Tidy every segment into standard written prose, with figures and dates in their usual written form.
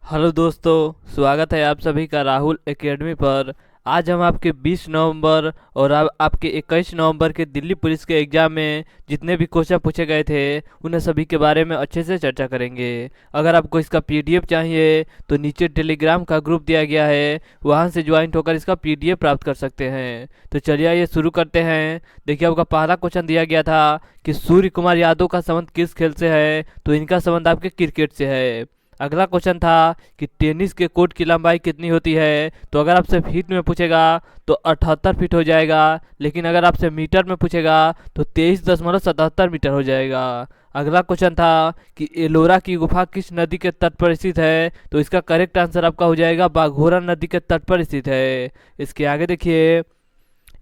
Hello दोस्तों, स्वागत है आप सभी का राहुल एकेडमी पर। आज हम आपके 20 नवंबर और आपके 21 नवंबर के दिल्ली पुलिस के एग्ज़ाम में जितने भी क्वेश्चन पूछे गए थे उन सभी के बारे में अच्छे से चर्चा करेंगे। अगर आपको इसका पीडीएफ चाहिए तो नीचे टेलीग्राम का ग्रुप दिया गया है, वहां से ज्वाइन होकर इसका पीडीएफ प्राप्त कर सकते हैं। तो चलिए ये शुरू करते हैं। देखिए, आपका पहला क्वेश्चन दिया गया था कि सूर्य कुमार यादव का संबंध किस खेल से है, तो इनका संबंध आपके क्रिकेट से है। अगला क्वेश्चन था कि टेनिस के कोर्ट की लंबाई कितनी होती है, तो अगर आपसे फीट में पूछेगा तो 78 फीट हो जाएगा, लेकिन अगर आपसे मीटर में पूछेगा तो 23.77 मीटर हो जाएगा। अगला क्वेश्चन था कि एलोरा की गुफा किस नदी के तट पर स्थित है, तो इसका करेक्ट आंसर आपका हो जाएगा बाघोरा नदी के तट पर स्थित है। इसके आगे देखिए,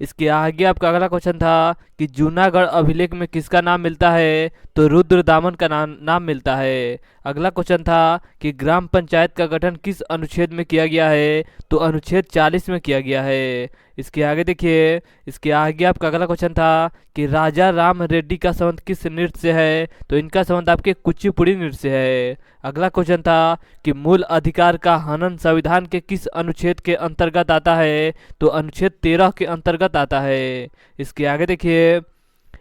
इसके आगे आपका अगला क्वेश्चन था कि जूनागढ़ अभिलेख में किसका नाम मिलता है, तो रुद्र दामन का नाम मिलता है। अगला क्वेश्चन था कि ग्राम पंचायत का गठन किस अनुच्छेद में किया गया है, तो अनुच्छेद 40 में किया गया है। इसके आगे देखिए, इसके आगे आपका अगला क्वेश्चन था कि राजा राम रेड्डी का संबंध किस नृत्य से है, तो इनका संबंध आपके कुचिपुड़ी नृत्य से है। अगला क्वेश्चन था कि मूल अधिकार का हनन संविधान के किस अनुच्छेद के अंतर्गत आता है, तो अनुच्छेद 13 के अंतर्गत आता है। इसके आगे देखिए,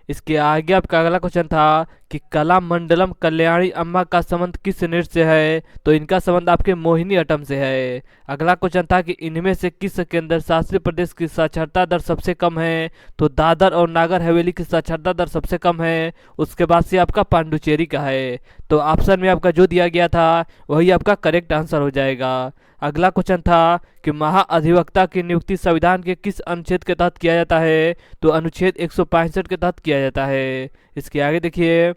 इसके आगे आपका अगला क्वेश्चन था कि कला मंडलम कल्याणी अम्मा का संबंध किस नृत्य से है, तो इनका संबंध आपके मोहिनी अट्टम से है। अगला क्वेश्चन था कि इनमें से किस केंद्र शासित प्रदेश की साक्षरता दर सबसे कम है, तो दादर और नागर हवेली की साक्षरता दर सबसे कम है। उसके बाद से आपका पांडुचेरी का है। तो ऑप्शन में आपका जो दिया गया था वही आपका करेक्ट आंसर हो जाएगा। अगला क्वेश्चन था कि महाअधिवक्ता की नियुक्ति संविधान के किस अनुच्छेद के तहत किया जाता है, तो अनुच्छेद 165 के तहत किया जाता है। इसके आगे देखिए,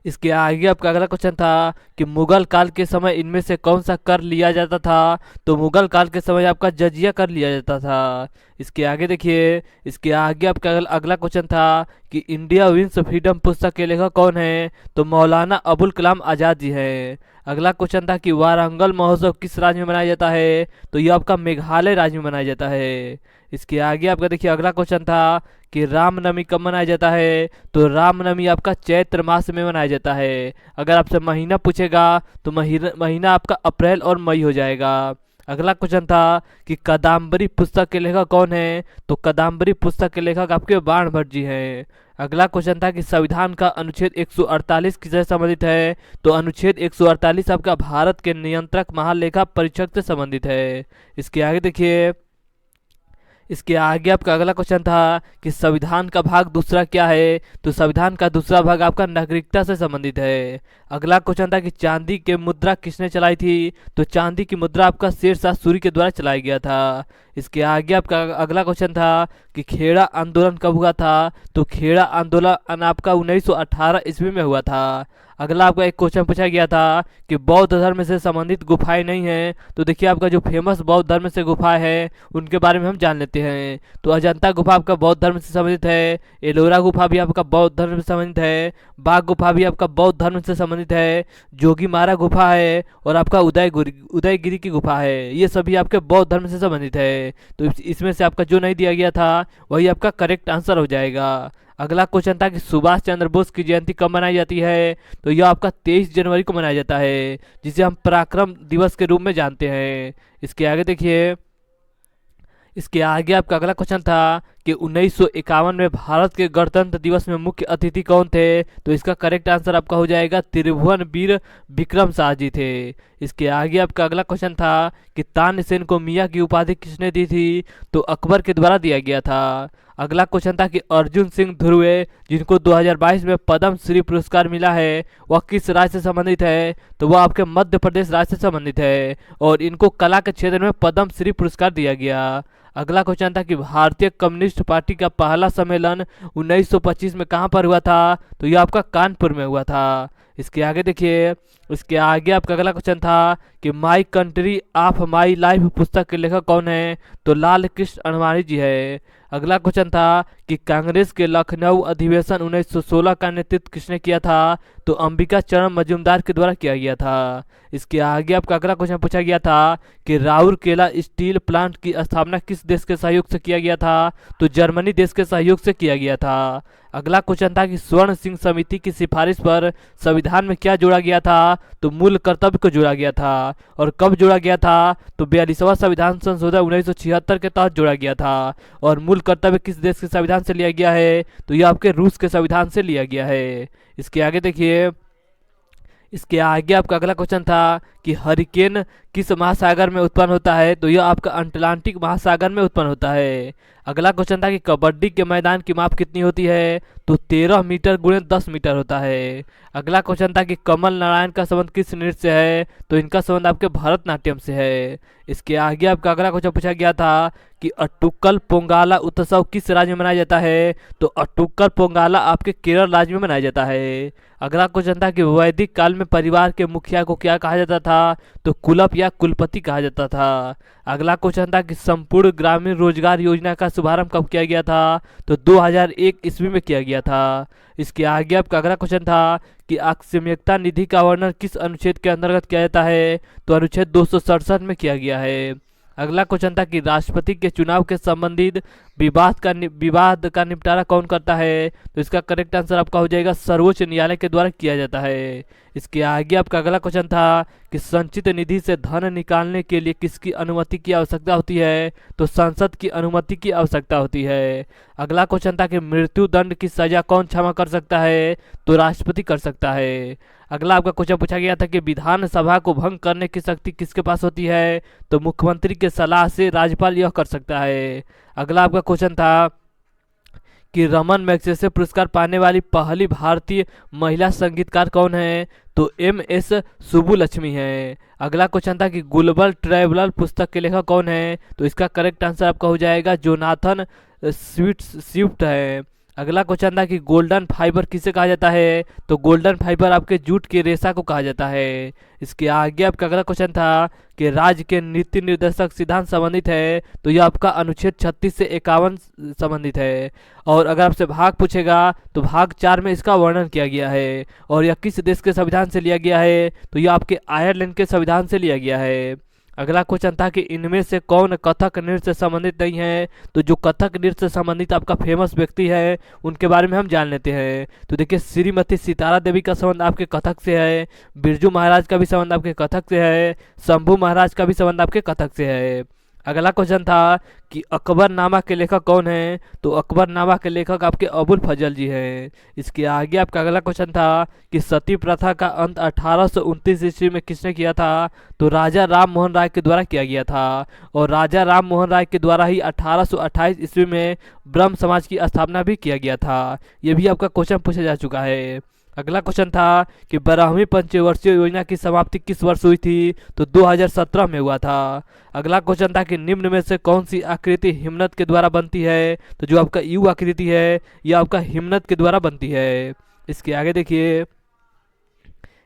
इसके आगे आपका अगला क्वेश्चन था कि मुगल काल के समय इनमें से कौन सा कर लिया जाता था, तो मुगल काल के समय आपका जजिया कर लिया जाता था। इसके आगे देखिए, इसके आगे आपका अगला क्वेश्चन था कि इंडिया विंस फ्रीडम पुस्तक के लेखक कौन है, तो मौलाना अबुल कलाम आज़ाद जी हैं। अगला क्वेश्चन था कि वारंगल महोत्सव किस राज्य में मनाया जाता है, तो ये आपका मेघालय राज्य में मनाया जाता है। इसके आगे आपका देखिए अगला क्वेश्चन था कि रामनवमी कब मनाया जाता है, तो रामनवमी आपका चैत्र मास में मनाया जाता है। अगर आपसे महीना पूछेगा तो महीना आपका अप्रैल और मई हो जाएगा। अगला क्वेश्चन था कि कादम्बरी पुस्तक के लेखक कौन है, तो कादम्बरी पुस्तक के लेखक आपके बाण भट्ट जी हैं। अगला क्वेश्चन था कि संविधान का अनुच्छेद 148 किससे संबंधित है, तो अनुच्छेद 148 आपका भारत के नियंत्रक महालेखा परीक्षक से संबंधित है। इसके आगे देखिए, इसके आगे आपका अगला क्वेश्चन था कि संविधान का भाग दूसरा क्या है, तो संविधान का दूसरा भाग आपका नागरिकता से संबंधित है। अगला क्वेश्चन था कि चांदी के मुद्रा किसने चलाई थी, तो चांदी की मुद्रा आपका शेरशाह सूरी के द्वारा चलाया गया था। इसके आगे आपका अगला क्वेश्चन था कि खेड़ा आंदोलन कब हुआ था, तो खेड़ा आंदोलन आपका 1918 ईस्वी में हुआ था। अगला आपका एक क्वेश्चन पूछा गया था कि बौद्ध धर्म से संबंधित गुफाएं नहीं हैं, तो देखिए आपका जो फेमस बौद्ध धर्म से गुफा है उनके बारे में हम जान लेते हैं। तो अजंता गुफा आपका बौद्ध धर्म से संबंधित है, एलोरा गुफा भी आपका बौद्ध धर्म से संबंधित है, बाघ गुफा भी आपका बौद्ध धर्म से संबंधित है, जोगीमारा गुफा है और आपका उदयगिरी की गुफा है। ये सभी आपके बौद्ध धर्म से संबंधित है। तो इसमें से आपका जो नहीं दिया गया था वही आपका करेक्ट आंसर हो जाएगा। अगला क्वेश्चन था कि सुभाष चंद्र बोस की जयंती कब मनाई जाती है, तो यह आपका 23 जनवरी को मनाया जाता है, जिसे हम पराक्रम दिवस के रूप में जानते हैं। इसके आगे देखिए, इसके आगे आपका अगला क्वेश्चन था कि 1951 में भारत के गणतंत्र दिवस में मुख्य अतिथि कौन थे, तो इसका करेक्ट आंसर आपका हो जाएगा त्रिभुवन वीर विक्रम शाह जी थे। इसके आगे आपका अगला क्वेश्चन था कि तानसेन को मियाँ की उपाधि किसने दी थी, तो अकबर के द्वारा दिया गया था। अगला क्वेश्चन था कि अर्जुन सिंह ध्रुवे जिनको 2022 में पद्म श्री पुरस्कार मिला है वह किस राज्य से संबंधित है, तो वह आपके मध्य प्रदेश राज्य से संबंधित है और इनको कला के क्षेत्र में पद्म श्री पुरस्कार दिया गया। अगला क्वेश्चन था कि भारतीय कम्युनिस्ट पार्टी का पहला सम्मेलन 1925 में कहाँ पर हुआ था, तो यह आपका कानपुर में हुआ था। इसके आगे देखिए, इसके आगे आपका अगला क्वेश्चन था कि my country of my life पुस्तक के लेखक कौन है, तो लाल कृष्ण अडवाणी जी है। अगला क्वेश्चन था कि कांग्रेस के लखनऊ अधिवेशन 1916 का नेतृत्व किसने किया था? तो अंबिका चरण मजूमदार के द्वारा किया गया था। इसके आगे आपका अगला क्वेश्चन पूछा गया था कि राउरकेला स्टील प्लांट की स्थापना किस देश के सहयोग से किया गया था? तो जर्मनी देश के सहयोग से किया गया था। अगला क्वेश्चन था कि स्वर्ण सिंह समिति की सिफारिश पर संविधान में क्या जोड़ा गया था? तो मूल कर्तव्य को जोड़ा गया था। और कब जोड़ा गया था? तो 42वां संविधान संशोधन 1976 के तहत जोड़ा गया था। और मूल कर्तव्य किस देश के संविधान से लिया गया है? तो यह आपके रूस के संविधान से लिया गया है। इसके आगे देखिए, इसके आगे आपका अगला क्वेश्चन था कि हरिकेन किस महासागर में उत्पन्न होता है? तो यह आपका अटलांटिक महासागर में उत्पन्न होता है। अगला क्वेश्चन था कि कबड्डी के मैदान की माप कितनी होती है? तो 13 मीटर गुणे 10 मीटर होता है। अगला क्वेश्चन था कि कमल नारायण का संबंध किस नृत्य से है? तो इनका संबंध आपके भरतनाट्यम से है। इसके आगे आपका अगला क्वेश्चन पूछा गया था कि अट्टुक्कल पोंगाला उत्सव किस राज्य में मनाया जाता है? तो अट्टुक्कल पोंगाला आपके केरल राज्य में मनाया जाता है। अगला क्वेश्चन था कि वैदिक काल में परिवार के मुखिया को क्या कहा जाता था? तो कुलप या कुलपति कहा जाता था। अगला क्वेश्चन था कि संपूर्ण ग्रामीण रोजगार योजना का शुभारंभ कब किया गया था? तो 2001 ईस्वी में किया गया था। इसके आगे आपका अगला क्वेश्चन था कि आकस्मिकता निधि का वर्णन किस अनुच्छेद के अंतर्गत किया जाता है? तो अनुच्छेद 267 में किया गया है। अगला क्वेश्चन था कि राष्ट्रपति के चुनाव के संबंधित विवाद का निपटारा कौन करता है? तो इसका करेक्ट आंसर आपका हो जाएगा सर्वोच्च न्यायालय के द्वारा किया जाता है। इसके आगे आपका अगला क्वेश्चन था कि संचित निधि से धन निकालने के लिए किसकी अनुमति की आवश्यकता होती है? तो संसद की अनुमति की आवश्यकता होती है। अगला क्वेश्चन था कि मृत्यु दंड की सजा कौन क्षमा कर सकता है? तो राष्ट्रपति कर सकता है। अगला आपका क्वेश्चन पूछा गया था कि विधानसभा को भंग करने की शक्ति किसके पास होती है? तो मुख्यमंत्री के सलाह से राज्यपाल यह कर सकता है। अगला आपका क्वेश्चन था कि रमन मैग्सेसे पुरस्कार पाने वाली पहली भारतीय महिला संगीतकार कौन है? तो MS सुब्बुलक्ष्मी है। अगला क्वेश्चन था कि ग्लोबल ट्रैवलर पुस्तक के लेखक कौन है? तो इसका करेक्ट आंसर आपका हो जाएगा जोनाथन स्विफ्ट है। अगला क्वेश्चन था कि गोल्डन फाइबर किसे कहा जाता है? तो गोल्डन फाइबर आपके जूट के रेशा को कहा जाता है। इसके आगे आपका अगला क्वेश्चन था कि राज्य के नीति निर्देशक सिद्धांत संबंधित है? तो यह आपका अनुच्छेद 36 से 51 संबंधित है। और अगर आपसे भाग पूछेगा तो भाग 4 में इसका वर्णन किया गया है। और यह किस देश के संविधान से लिया गया है? तो यह आपके आयरलैंड के संविधान से लिया गया है। अगला क्वेश्चन था कि इनमें से कौन कथक नृत्य से संबंधित नहीं है? तो जो कथक नृत्य से संबंधित आपका फेमस व्यक्ति है उनके बारे में हम जान लेते हैं। तो देखिए, श्रीमती सितारा देवी का संबंध आपके कथक से है, बिरजू महाराज का भी संबंध आपके कथक से है, शंभू महाराज का भी संबंध आपके कथक से है। अगला क्वेश्चन था कि अकबरनामा के लेखक कौन है? तो अकबरनामा के लेखक आपके अबुल फजल जी हैं। इसके आगे आपका अगला क्वेश्चन था कि सती प्रथा का अंत 1829 ईस्वी में किसने किया था? तो राजा राम मोहन राय के द्वारा किया गया था। और राजा राम मोहन राय के द्वारा ही 1828 ईस्वी में ब्रह्म समाज की स्थापना भी किया गया था। ये भी आपका क्वेश्चन पूछा जा चुका है। अगला क्वेश्चन था कि 12वीं पंचवर्षीय योजना की समाप्ति किस वर्ष हुई थी? तो 2017 में हुआ था। अगला क्वेश्चन था कि निम्न में से कौन सी आकृति हिमनद के द्वारा बनती है? तो जो आपका यू आकृति है यह आपका हिमनद के द्वारा बनती है। इसके आगे देखिए,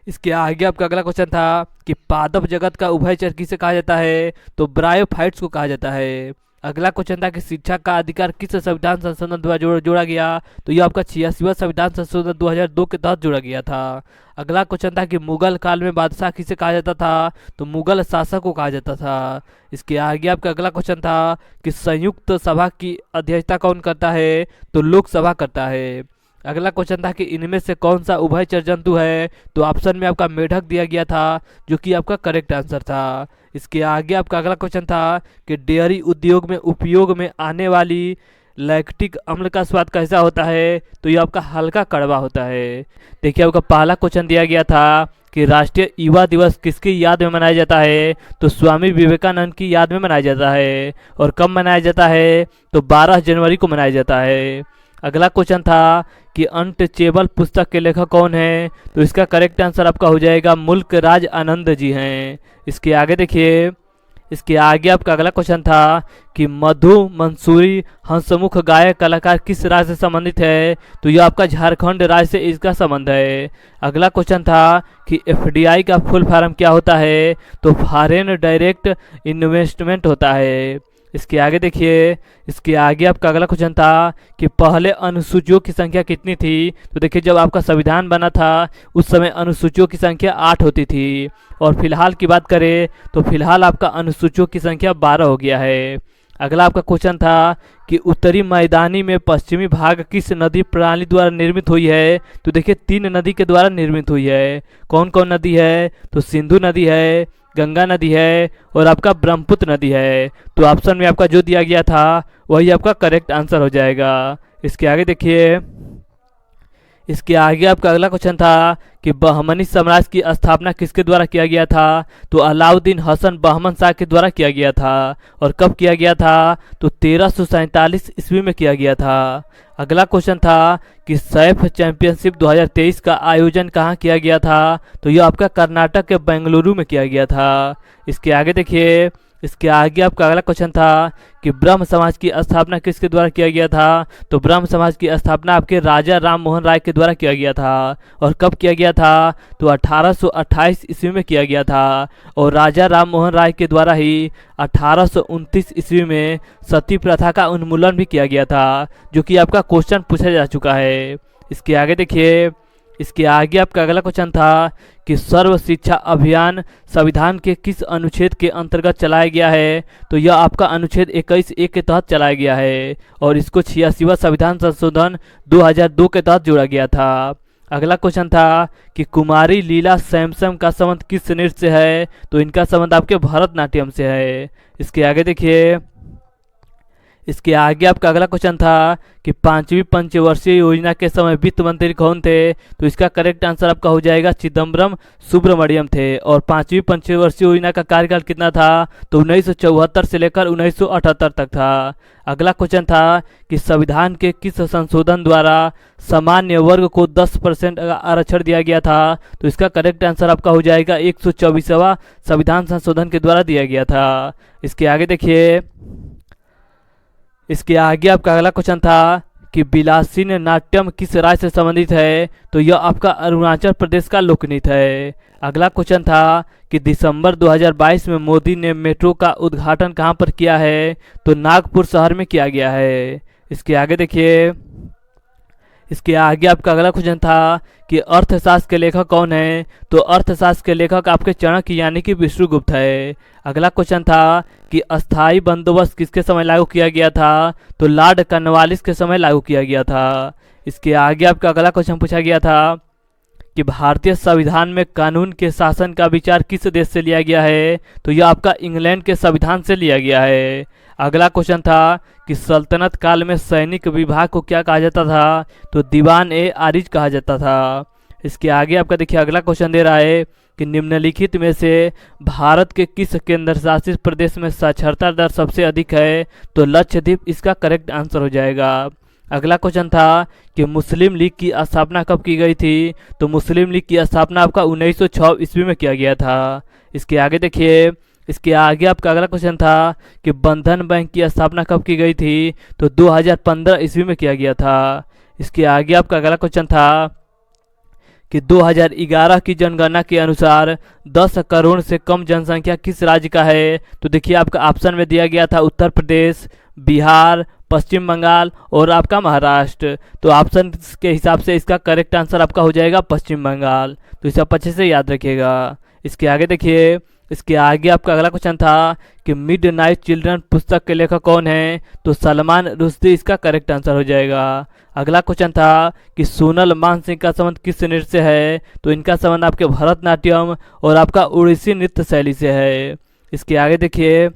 इसके आगे आपका अगला क्वेश्चन था कि पादप जगत का उभयचर किसे कहा जाता है? तो ब्रायोफाइट्स को कहा जाता है। अगला क्वेश्चन था कि शिक्षा का अधिकार किस संविधान संशोधन द्वारा जोड़ा गया? तो यह आपका 86वां संविधान संशोधन 2002 के तहत जोड़ा गया था। अगला क्वेश्चन था कि मुगल काल में बादशाह किसे कहा जाता था? तो मुगल शासक को कहा जाता था। इसके आगे आपका अगला क्वेश्चन था कि संयुक्त सभा की अध्यक्षता कौन करता है? तो लोकसभा करता है। अगला क्वेश्चन था कि इनमें से कौन सा उभयचर जंतु है? तो ऑप्शन में आपका मेढक दिया गया था, जो कि आपका करेक्ट आंसर था। इसके आगे आपका अगला क्वेश्चन था कि डेयरी उद्योग में उपयोग में आने वाली लैक्टिक अम्ल का स्वाद कैसा होता है? तो ये आपका हल्का कड़वा होता है। देखिए, आपका पहला क्वेश्चन दिया गया था कि राष्ट्रीय युवा दिवस किसकी याद में मनाया जाता है? तो स्वामी विवेकानंद की याद में मनाया जाता है। और कब मनाया जाता है? तो 12 जनवरी को मनाया जाता है। अगला क्वेश्चन था कि अनटचेबल पुस्तक के लेखक कौन है? तो इसका करेक्ट आंसर आपका हो जाएगा मुल्क राज आनंद जी हैं। इसके आगे देखिए, इसके आगे आपका अगला क्वेश्चन था कि मधु मंसूरी हंसमुख गायक कलाकार किस राज्य से संबंधित है? तो यह आपका झारखंड राज्य से इसका संबंध है। अगला क्वेश्चन था कि FDI का फुल फॉर्म क्या होता है? तो फॉरेन डायरेक्ट इन्वेस्टमेंट होता है। इसके आगे देखिए, इसके आगे आपका अगला क्वेश्चन था कि पहले अनुसूचियों की संख्या कितनी थी। तो देखिए, जब आपका संविधान बना था उस समय अनुसूचियों की संख्या 8 होती थी, और फिलहाल की बात करें तो फिलहाल आपका अनुसूचियों की संख्या 12 हो गया है। अगला आपका क्वेश्चन था कि उत्तरी मैदानी में पश्चिमी भाग किस नदी प्रणाली द्वारा निर्मित हुई है। तो देखिए, 3 नदी के द्वारा निर्मित हुई है। कौन कौन नदी है? तो सिंधु नदी है, गंगा नदी है, और आपका ब्रह्मपुत्र नदी है। तो ऑप्शन में आपका जो दिया गया था वही आपका करेक्ट आंसर हो जाएगा। इसके आगे देखिए, इसके आगे आपका अगला क्वेश्चन था कि बहमनी साम्राज्य की स्थापना किसके द्वारा किया गया था। तो अलाउद्दीन हसन बहमन शाह के द्वारा किया गया था। और कब किया गया था? तो 1347 ईस्वी में किया गया था। अगला क्वेश्चन था कि सैफ चैंपियनशिप 2023 का आयोजन कहाँ किया गया था। तो यह आपका कर्नाटक के बेंगलुरु में किया गया था। इसके आगे देखिए, इसके आगे आपका अगला क्वेश्चन था कि ब्रह्म समाज की स्थापना किसके द्वारा किया गया था। तो ब्रह्म समाज की स्थापना आपके राजा राम मोहन राय के द्वारा किया गया था। और कब किया गया था? तो 1828 ईस्वी में किया गया था। और राजा राम मोहन राय के द्वारा ही 1829 ईस्वी में सती प्रथा का उन्मूलन भी किया गया था, जो कि आपका क्वेश्चन पूछा जा चुका है। इसके आगे देखिए, इसके आगे आपका अगला क्वेश्चन था कि सर्व शिक्षा अभियान संविधान के किस अनुच्छेद के अंतर्गत चलाया गया है। तो यह आपका अनुच्छेद 21(1) के तहत चलाया गया है, और इसको 86वां संविधान संशोधन 2002 के तहत जोड़ा गया था। अगला क्वेश्चन था कि कुमारी लीला सैमसन का संबंध किस नृत्य से है। तो इनका संबंध आपके भरतनाट्यम से है। इसके आगे देखिए, इसके आगे आपका अगला क्वेश्चन था कि 5वीं पंचवर्षीय योजना के समय वित्त मंत्री कौन थे। तो इसका करेक्ट आंसर आपका हो जाएगा चिदम्बरम सुब्रमण्यम थे। और 5वीं पंचवर्षीय योजना का कार्यकाल कितना था? तो 1974 से लेकर 1978 तक था। अगला क्वेश्चन था कि संविधान के किस संशोधन द्वारा सामान्य वर्ग को 10% आरक्षण दिया गया था। तो इसका करेक्ट आंसर आपका हो जाएगा 124वां संविधान संशोधन के द्वारा दिया गया था। इसके आगे देखिए, इसके आगे आपका अगला क्वेश्चन था कि विलासिन नाट्यम किस राज्य से संबंधित है। तो यह आपका अरुणाचल प्रदेश का लोकनृत्य है। अगला क्वेश्चन था कि दिसंबर 2022 में मोदी ने मेट्रो का उद्घाटन कहां पर किया है। तो नागपुर शहर में किया गया है। इसके आगे देखिए, इसके आगे आपका अगला क्वेश्चन था कि अर्थशास्त्र के लेखक कौन है। तो अर्थशास्त्र के लेखक आपके चाणक्य यानी कि विष्णुगुप्त है। अगला क्वेश्चन था कि अस्थाई बंदोबस्त किसके समय लागू किया गया था। तो लॉर्ड कॉर्नवालिस के समय लागू किया गया था। इसके आगे आपका अगला क्वेश्चन पूछा गया था कि भारतीय संविधान में कानून के शासन का विचार किस देश से लिया गया है। तो यह आपका इंग्लैंड के संविधान से लिया गया है। अगला क्वेश्चन था कि सल्तनत काल में सैनिक विभाग को क्या कहा जाता था। तो दीवान ए आरिज कहा जाता था। इसके आगे आपका देखिए, अगला क्वेश्चन दे रहा है कि निम्नलिखित में से भारत के किस केंद्र शासित प्रदेश में साक्षरता दर सबसे अधिक है। तो लक्षद्वीप इसका करेक्ट आंसर हो जाएगा। अगला क्वेश्चन था कि मुस्लिम लीग की स्थापना कब की गई थी। तो मुस्लिम लीग की स्थापना आपका 1906 ईस्वी में किया गया था। इसके आगे देखिए, इसके आगे आपका अगला क्वेश्चन था कि बंधन बैंक की स्थापना कब की गई थी। तो 2015 ईस्वी में किया गया था। इसके आगे आपका अगला क्वेश्चन था कि 2011 की जनगणना के अनुसार 10 करोड़ से कम जनसंख्या किस राज्य का है। तो देखिए, आपका ऑप्शन में दिया गया था उत्तर प्रदेश, बिहार, पश्चिम बंगाल और आपका महाराष्ट्र। तो ऑप्शन के हिसाब से इसका करेक्ट आंसर आपका हो जाएगा पश्चिम बंगाल। तो इसे आप अच्छे से याद रखिएगा। इसके आगे देखिए, इसके आगे आपका अगला क्वेश्चन था कि मिड नाइट चिल्ड्रन पुस्तक के लेखक कौन है। तो सलमान रुश्दी इसका करेक्ट आंसर हो जाएगा। अगला क्वेश्चन था कि सोनल मानसिंह का संबंध किस नृत्य से है। तो इनका संबंध आपके भरतनाट्यम और आपका उड़ीसी नृत्य शैली से है। इसके आगे देखिए,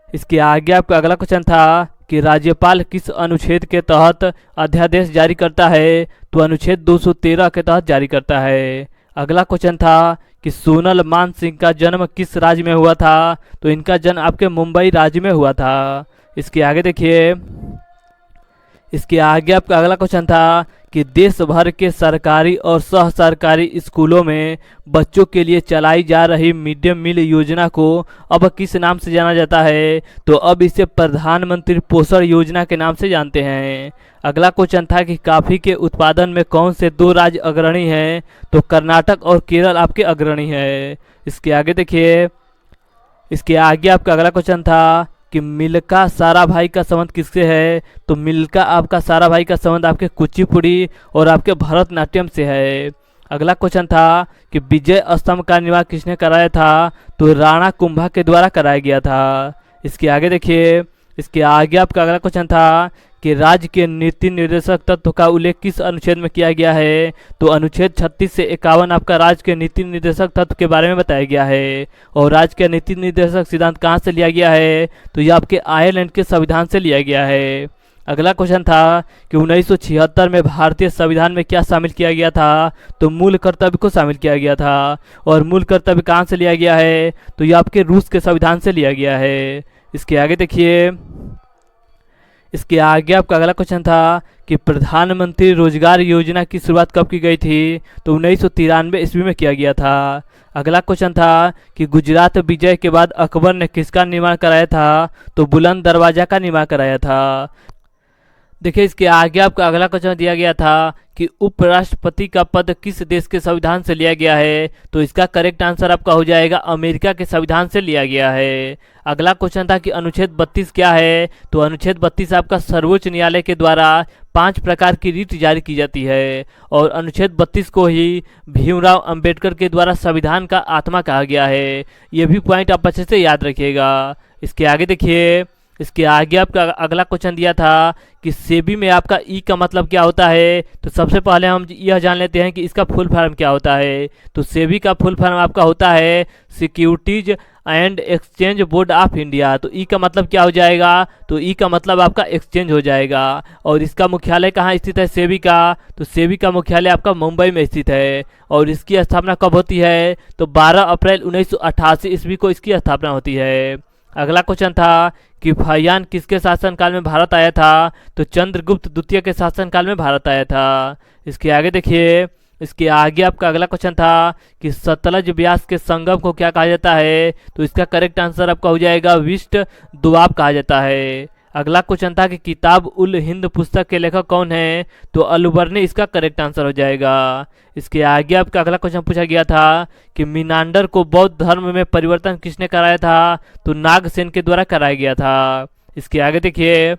इसके आगे आपका अगला क्वेश्चन था कि राज्यपाल किस अनुच्छेद के तहत अध्यादेश जारी करता है। तो अनुच्छेद 213 के तहत जारी करता है। अगला क्वेश्चन था कि सोनल मानसिंह का जन्म किस राज्य में हुआ था। तो इनका जन्म आपके मुंबई राज्य में हुआ था। इसके आगे देखिए, इसके आगे आपका अगला क्वेश्चन था कि देश भर के सरकारी और सह सरकारी स्कूलों में बच्चों के लिए चलाई जा रही मिड डे मील योजना को अब किस नाम से जाना जाता है। तो अब इसे प्रधानमंत्री पोषण योजना के नाम से जानते हैं। अगला क्वेश्चन था कि कॉफ़ी के उत्पादन में कौन से 2 राज्य अग्रणी हैं। तो कर्नाटक और केरल आपके अग्रणी है। इसके आगे देखिए, इसके आगे आपका अगला क्वेश्चन था कि मिल्खा साराभाई का संबंध किससे है? तो मिल्खा आपका साराभाई का संबंध आपके कुचिपुड़ी और आपके भरतनाट्यम से है। अगला क्वेश्चन था कि विजय स्तंभ का निर्माण किसने कराया था? तो राणा कुंभा के द्वारा कराया गया था। इसके आगे देखिए, इसके आगे आपका अगला क्वेश्चन था कि राज्य के नीति निर्देशक तत्व का उल्लेख किस अनुच्छेद में किया गया है? तो अनुच्छेद 36 से 51 आपका राज्य के नीति निर्देशक तत्व के बारे में बताया गया है। और राज्य के नीति निर्देशक सिद्धांत कहाँ से लिया गया है? तो ये आपके आयरलैंड के संविधान से लिया गया है। अगला क्वेश्चन था कि 1976 में भारतीय संविधान में क्या शामिल किया गया था? तो मूल कर्तव्य को शामिल किया गया था। और मूल कर्तव्य कहाँ से लिया गया है? तो ये आपके रूस के संविधान से लिया गया है। इसके आगे देखिए, इसके आगे आपका अगला क्वेश्चन था कि प्रधानमंत्री रोजगार योजना की शुरुआत कब की गई थी? तो 1993 ईस्वी में किया गया था। अगला क्वेश्चन था कि गुजरात विजय के बाद अकबर ने किसका निर्माण कराया था? तो बुलंद दरवाजा का निर्माण कराया था। देखिए, इसके आगे आपका अगला क्वेश्चन दिया गया था कि उपराष्ट्रपति का पद किस देश के संविधान से लिया गया है? तो इसका करेक्ट आंसर आपका हो जाएगा अमेरिका के संविधान से लिया गया है। अगला क्वेश्चन था कि अनुच्छेद 32 क्या है? तो अनुच्छेद 32 आपका सर्वोच्च न्यायालय के द्वारा 5 प्रकार की रीट जारी की जाती है। और अनुच्छेद 32 को ही भीमराव अंबेडकर के द्वारा संविधान का आत्मा कहा गया है। ये भी पॉइंट आप अच्छे से याद रखिएगा। इसके आगे देखिए, इसके आगे आपका अगला क्वेश्चन दिया था कि सेबी में आपका ई का मतलब क्या होता है? तो सबसे पहले हम यह जान लेते हैं कि इसका फुल फॉर्म क्या होता है। तो सेबी का फुल फॉर्म आपका होता है securities and exchange board of India. तो ई का मतलब क्या हो जाएगा? तो ई का मतलब आपका एक्सचेंज हो जाएगा। और इसका मुख्यालय कहाँ स्थित है सेबी का? तो सेबी का मुख्यालय आपका मुंबई में स्थित है। और इसकी स्थापना कब होती है? तो 12 अप्रैल 1988 ईस्वी को इसकी स्थापना होती है। अगला क्वेश्चन था कि फाहियान किसके शासनकाल में भारत आया था? तो चंद्रगुप्त द्वितीय के शासनकाल में भारत आया था। इसके आगे देखिए, इसके आगे आपका अगला क्वेश्चन था कि सतलज ब्यास के संगम को क्या कहा जाता है? तो इसका करेक्ट आंसर आपका हो जाएगा विस्ट दुआब कहा जाता है। अगला क्वेश्चन था कि किताब उल हिंद पुस्तक के लेखक कौन है? तो अलुबर्नी इसका करेक्ट आंसर हो जाएगा। इसके आगे आपका अगला क्वेश्चन पूछा गया था कि मीनांडर को बौद्ध धर्म में परिवर्तन किसने कराया था? तो नागसेन के द्वारा कराया गया था। इसके आगे देखिए,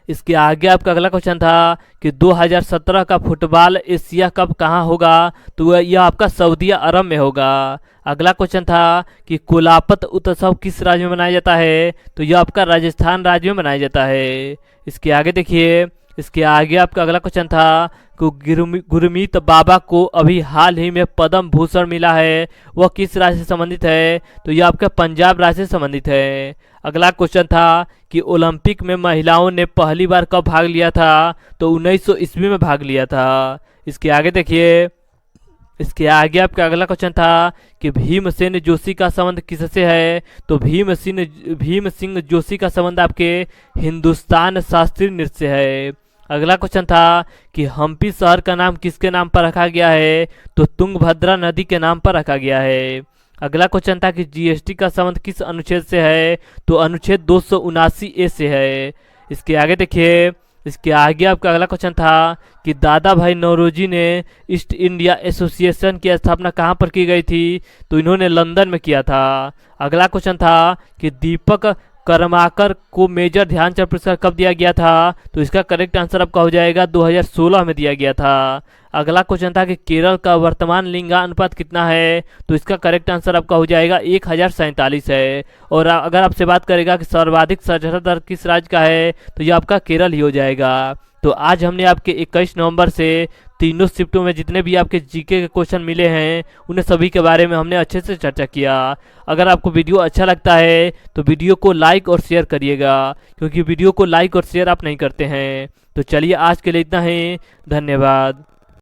इसके आगे आपका अगला क्वेश्चन था कि 2017 का फुटबॉल एशिया कप कहाँ होगा? तो यह आपका सऊदी अरब में होगा। अगला क्वेश्चन था कि कोलापत उत्सव किस राज्य में मनाया जाता है? तो यह आपका राजस्थान राज्य में मनाया जाता है। इसके आगे देखिए, इसके आगे आपका अगला क्वेश्चन था कि गुरमीत बाबा को अभी हाल ही में पद्म भूषण मिला है, वह किस राज्य से संबंधित है? तो यह आपका पंजाब राज्य से संबंधित है। अगला क्वेश्चन था कि ओलंपिक में महिलाओं ने पहली बार कब भाग लिया था? तो 1900 ईस्वी में भाग लिया था। इसके आगे देखिए, इसके आगे आपका अगला क्वेश्चन था कि भीमसेन जोशी का संबंध किससे है? तो भीम सिंह जोशी का संबंध आपके हिंदुस्तान शास्त्रीय नृत्य से है। अगला क्वेश्चन था कि हम्पी शहर का नाम किसके नाम पर रखा गया है? तो तुंगभद्रा नदी के नाम पर रखा गया है। अगला क्वेश्चन था कि जीएसटी का संबंध किस अनुच्छेद से है? तो अनुच्छेद 279A से है। इसके आगे देखिए, इसके आगे आपका अगला क्वेश्चन था कि दादा भाई नौरोजी ने ईस्ट इंडिया एसोसिएशन की स्थापना कहाँ पर की गई थी? तो इन्होंने लंदन में किया था। अगला क्वेश्चन था कि दीपक कर्माकर को मेजर ध्यानचंद पुरस्कार कब दिया गया था? तो इसका करेक्ट आंसर आपका हो जाएगा 2016 में दिया गया था। अगला क्वेश्चन था कि केरल का वर्तमान लिंगानुपात कितना है? तो इसका करेक्ट आंसर आपका हो जाएगा 1047 है। और अगर आपसे बात करेगा कि सर्वाधिक साक्षरता दर किस राज्य का है? तो यह आपका केरल ही हो जाएगा। तो आज हमने आपके 21 नवंबर से तीनों शिफ्टों में जितने भी आपके जीके के क्वेश्चन मिले हैं उन्हें सभी के बारे में हमने अच्छे से चर्चा किया। अगर आपको वीडियो अच्छा लगता है तो वीडियो को लाइक और शेयर करिएगा, क्योंकि वीडियो को लाइक और शेयर आप नहीं करते हैं। तो चलिए आज के लिए इतना ही, धन्यवाद।